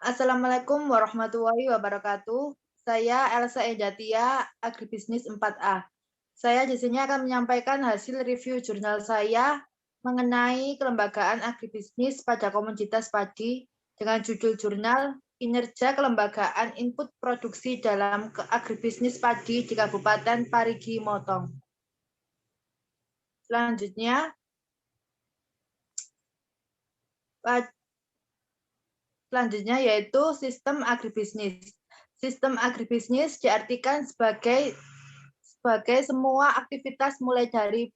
Assalamualaikum warahmatullahi wabarakatuh. Saya Elsa Edatia, Agribisnis 4A. Saya di sini akan menyampaikan hasil review jurnal saya mengenai kelembagaan agribisnis pada komoditas padi dengan judul jurnal Kinerja Kelembagaan Input Produksi dalam Agribisnis Padi di Kabupaten Parigi Motong. Selanjutnya yaitu sistem agribisnis. Sistem agribisnis diartikan sebagai semua aktivitas mulai dari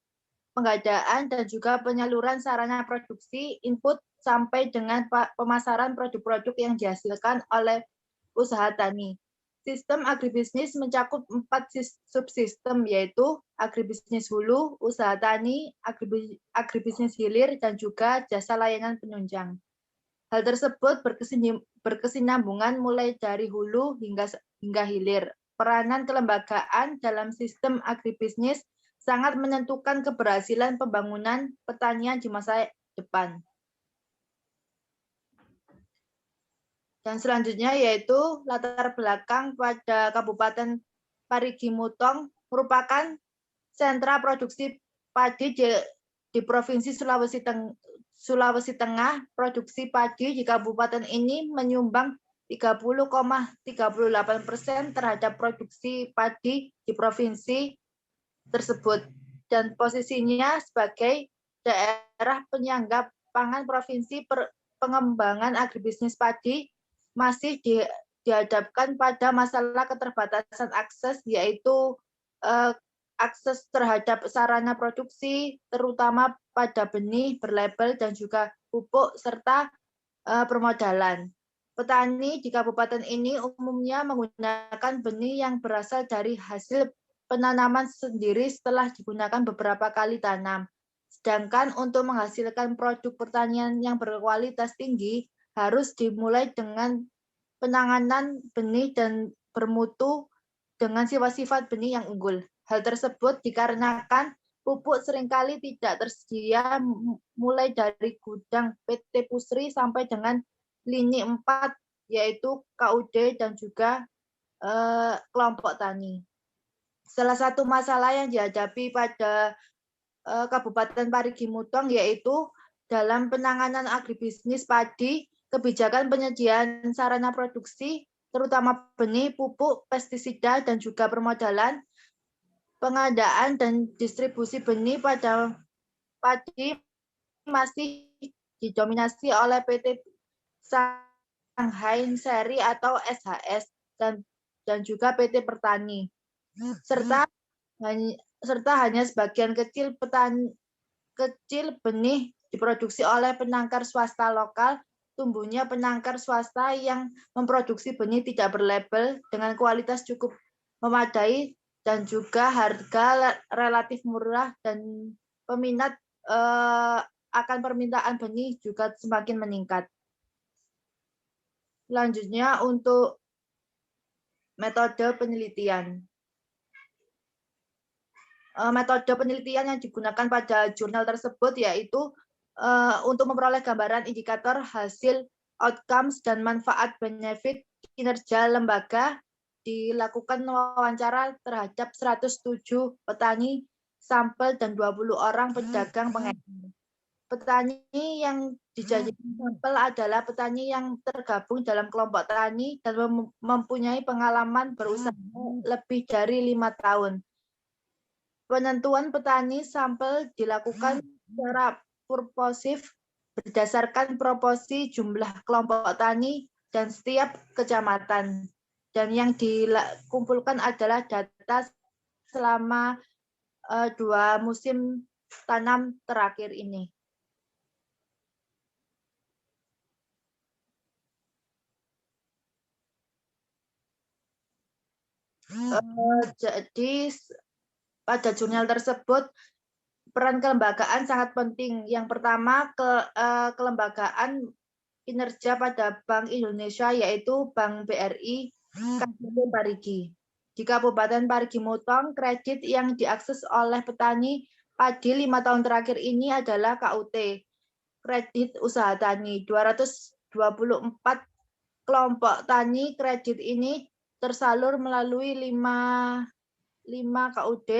pengadaan dan juga penyaluran sarana produksi, input, sampai dengan pemasaran produk-produk yang dihasilkan oleh usaha tani. Sistem agribisnis mencakup 4 subsistem, yaitu agribisnis hulu, usaha tani, agribisnis hilir, dan juga jasa layanan penunjang. Hal tersebut berkesinambungan mulai dari hulu hingga hilir. Peranan kelembagaan dalam sistem agribisnis sangat menentukan keberhasilan pembangunan pertanian di masa depan. Dan selanjutnya yaitu latar belakang pada Kabupaten Parigi Motong merupakan sentra produksi padi di Provinsi Sulawesi Tengah. Produksi padi di kabupaten ini menyumbang 30,38% terhadap produksi padi di provinsi tersebut, dan posisinya sebagai daerah penyangga pangan provinsi. Pengembangan agribisnis padi masih dihadapkan pada masalah keterbatasan akses, yaitu akses terhadap sarana produksi, terutama pada benih berlabel dan juga pupuk serta permodalan. Petani di kabupaten ini umumnya menggunakan benih yang berasal dari hasil penanaman sendiri setelah digunakan beberapa kali tanam. Sedangkan untuk menghasilkan produk pertanian yang berkualitas tinggi harus dimulai dengan penanganan benih dan bermutu dengan sifat-sifat benih yang unggul. Hal tersebut dikarenakan pupuk seringkali tidak tersedia mulai dari gudang PT Pusri sampai dengan lini 4, yaitu KUD dan juga kelompok tani. Salah satu masalah yang dihadapi pada Kabupaten Parigi Motong yaitu dalam penanganan agribisnis padi, kebijakan penyediaan sarana produksi, terutama benih, pupuk, pestisida, dan juga permodalan, pengadaan dan distribusi benih pada padi masih didominasi oleh PT Shanghai Seri atau SHS dan juga PT Pertani, serta hanya sebagian kecil benih diproduksi oleh penangkar swasta lokal. Tumbuhnya penangkar swasta yang memproduksi benih tidak berlabel dengan kualitas cukup memadai dan juga harga relatif murah, dan peminat akan permintaan benih juga semakin meningkat. Selanjutnya untuk metode penelitian. Metode penelitian yang digunakan pada jurnal tersebut yaitu untuk memperoleh gambaran indikator hasil, outcomes, dan manfaat benefit kinerja lembaga. Dilakukan wawancara terhadap 107 petani sampel dan 20 orang pedagang pengedar. Petani yang dijadikan sampel adalah petani yang tergabung dalam kelompok tani dan mempunyai pengalaman berusaha lebih dari 5 tahun. Penentuan petani sampel dilakukan secara purposif berdasarkan proporsi jumlah kelompok tani dan setiap kecamatan. Dan yang dikumpulkan adalah data selama 2 musim tanam terakhir ini. Jadi pada jurnal tersebut peran kelembagaan sangat penting. Yang pertama, kelembagaan kinerja pada Bank Indonesia, yaitu Bank BRI Kabupaten Parigi. Di Kabupaten Parigi Motong, kredit yang diakses oleh petani padi 5 tahun terakhir ini adalah KUT, kredit usaha tani, 224 kelompok tani kredit ini tersalur melalui 5 KUD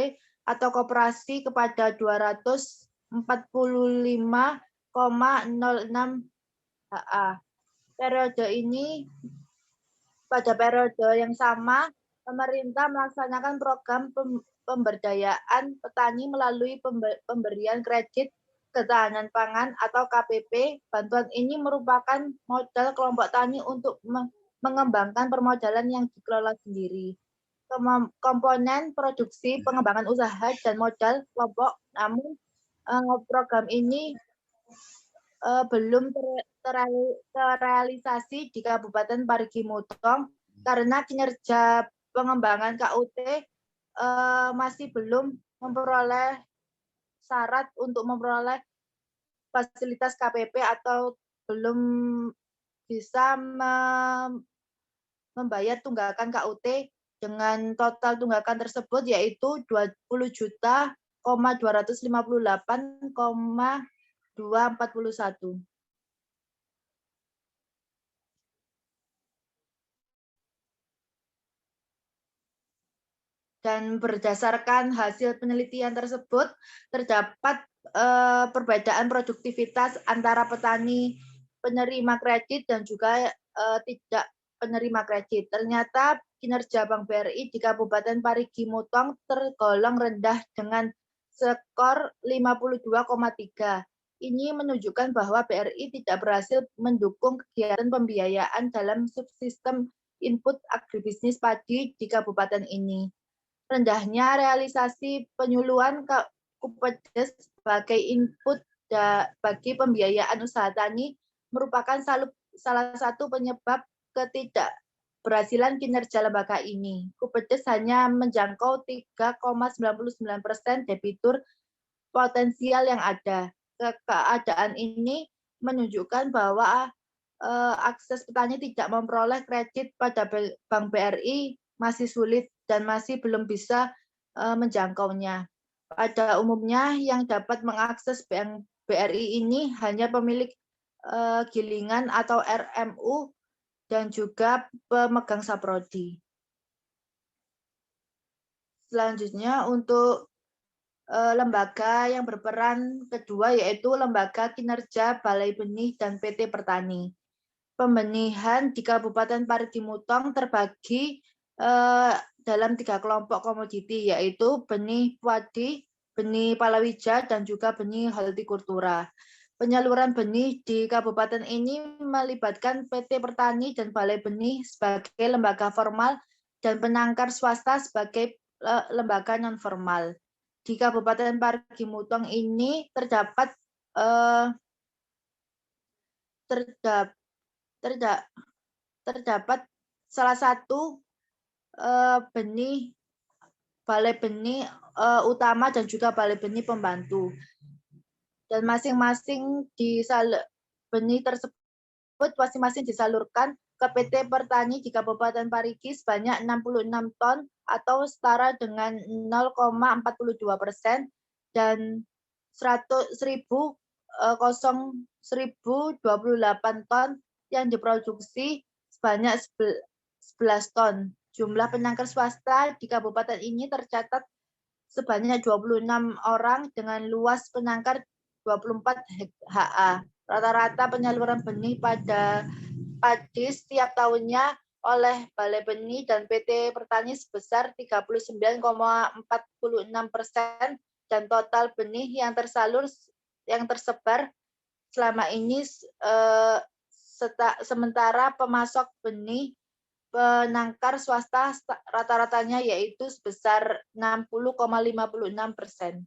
atau koperasi kepada 245,06 HA. Pada periode yang sama, pemerintah melaksanakan program pemberdayaan petani melalui pemberian kredit ketahanan pangan atau KPP. Bantuan ini merupakan modal kelompok tani untuk mengembangkan permodalan yang dikelola sendiri. Komponen produksi, pengembangan usaha, dan modal kelompok. Namun program ini belum terrealisasi di Kabupaten Parigi Mutong karena kinerja pengembangan KUT masih belum memperoleh syarat untuk memperoleh fasilitas KPP atau belum bisa membayar tunggakan KUT dengan total tunggakan tersebut yaitu 20.258,241. Dan berdasarkan hasil penelitian tersebut, terdapat perbedaan produktivitas antara petani penerima kredit dan juga tidak penerima kredit. Ternyata kinerja Bank BRI di Kabupaten Parigi Mutong tergolong rendah dengan skor 52,3. Ini menunjukkan bahwa BRI tidak berhasil mendukung kegiatan pembiayaan dalam subsistem input agribisnis padi di kabupaten ini. Rendahnya realisasi penyuluhan Kupedes sebagai input bagi pembiayaan usaha tani merupakan salah satu penyebab ketidakberhasilan kinerja lembaga ini. Kupedes hanya menjangkau 3,99% debitur potensial yang ada. Keadaan ini menunjukkan bahwa akses petani tidak memperoleh kredit pada Bank BRI masih sulit dan masih belum bisa menjangkaunya. Pada umumnya yang dapat mengakses Bank BRI ini hanya pemilik gilingan atau RMU dan juga pemegang saprodi. Selanjutnya untuk lembaga yang berperan kedua yaitu Lembaga Kinerja Balai Benih dan PT Pertani. Pembenihan di Kabupaten Parigi Mutong terbagi dalam 3 kelompok komoditi, yaitu benih padi, benih palawija, dan juga benih hortikultura. Penyaluran benih di kabupaten ini melibatkan PT Pertani dan Balai Benih sebagai lembaga formal dan penangkar swasta sebagai lembaga non-formal. Di Kabupaten Parigi Mutong ini terdapat salah satu balai benih utama dan juga balai benih pembantu. Dan masing-masing benih tersebut masing-masing disalurkan ke PT Pertani di Kabupaten Parigi sebanyak 66 ton atau setara dengan 0,42% dan 1.028 ton yang diproduksi sebanyak 11 ton. Jumlah penangkar swasta di kabupaten ini tercatat sebanyak 26 orang dengan luas penangkar 24 HA. Rata-rata penyaluran benih pada padi setiap tahunnya oleh Balai Benih dan PT Pertani sebesar 39,46% dan total benih yang tersebar selama ini sementara pemasok benih penangkar swasta rata-ratanya yaitu sebesar 60,56%.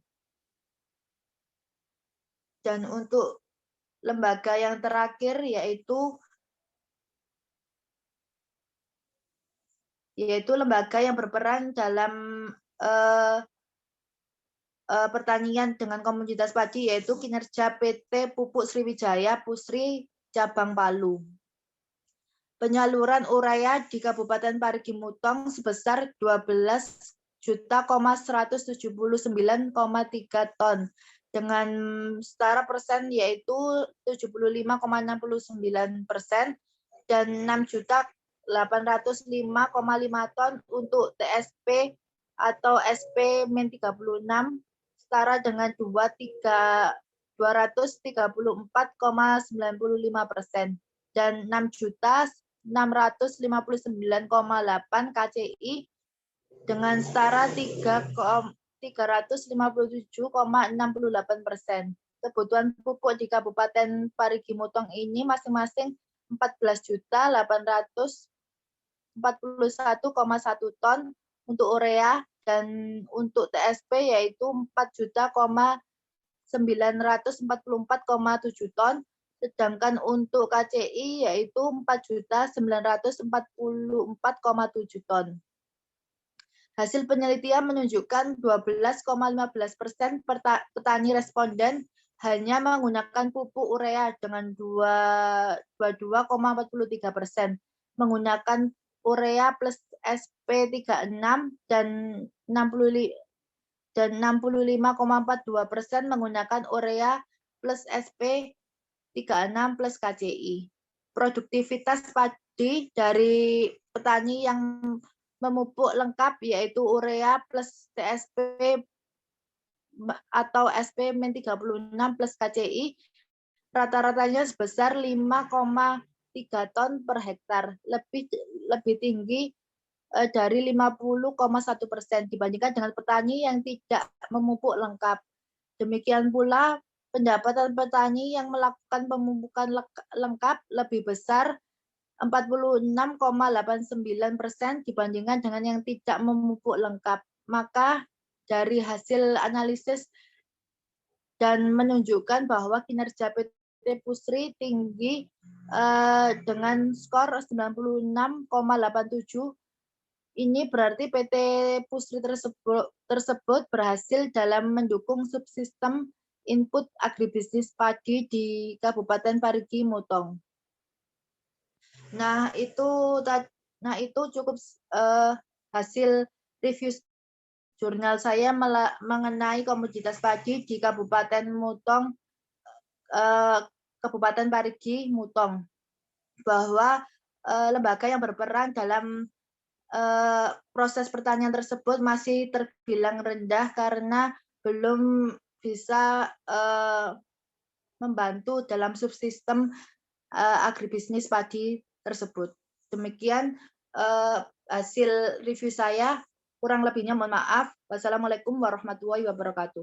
Dan untuk lembaga yang terakhir yaitu lembaga yang berperan dalam pertanian dengan komoditas padi yaitu kinerja PT Pupuk Sriwijaya Pusri Cabang Palu. Penyaluran urea di Kabupaten Parigi Mutong sebesar 12.179,3 ton dengan setara persen yaitu 75,69%. dan 6.805,5 ton untuk TSP atau SP-36 setara dengan 234,95% dan 6.659,8 KCI dengan setara 357,68%. Kebutuhan pupuk di Kabupaten Parigi Mutong ini masing-masing 14.841,1 ton untuk urea dan untuk TSP yaitu 4.944,7 ton, sedangkan untuk KCI yaitu 4.944,7 ton. Hasil penelitian menunjukkan 12,15% petani responden hanya menggunakan pupuk urea dengan 22,43%, menggunakan urea plus SP36 dan 65,42% menggunakan urea plus SP36 plus KCI. Produktivitas padi dari petani yang memupuk lengkap yaitu urea plus TSP atau SP-36 plus KCI rata-ratanya sebesar 5,3 ton per hektar, lebih tinggi dari 50,1% dibandingkan dengan petani yang tidak memupuk lengkap. Demikian pula pendapatan petani yang melakukan pemupukan lengkap lebih besar 46,89% dibandingkan dengan yang tidak memupuk lengkap. Maka dari hasil analisis dan menunjukkan bahwa kinerja PT Pusri tinggi dengan skor 96,87. Ini berarti PT Pusri tersebut berhasil dalam mendukung subsistem input agribisnis padi di Kabupaten Parigi Mutong. Nah, itu cukup hasil review jurnal saya mengenai komoditas padi di Kabupaten Mutong, Kabupaten Parigi Mutong, bahwa lembaga yang berperan dalam proses pertanian tersebut masih terbilang rendah karena belum bisa membantu dalam subsistem agribisnis padi tersebut. Demikian hasil review saya. Kurang lebihnya mohon maaf. Wassalamualaikum warahmatullahi wabarakatuh.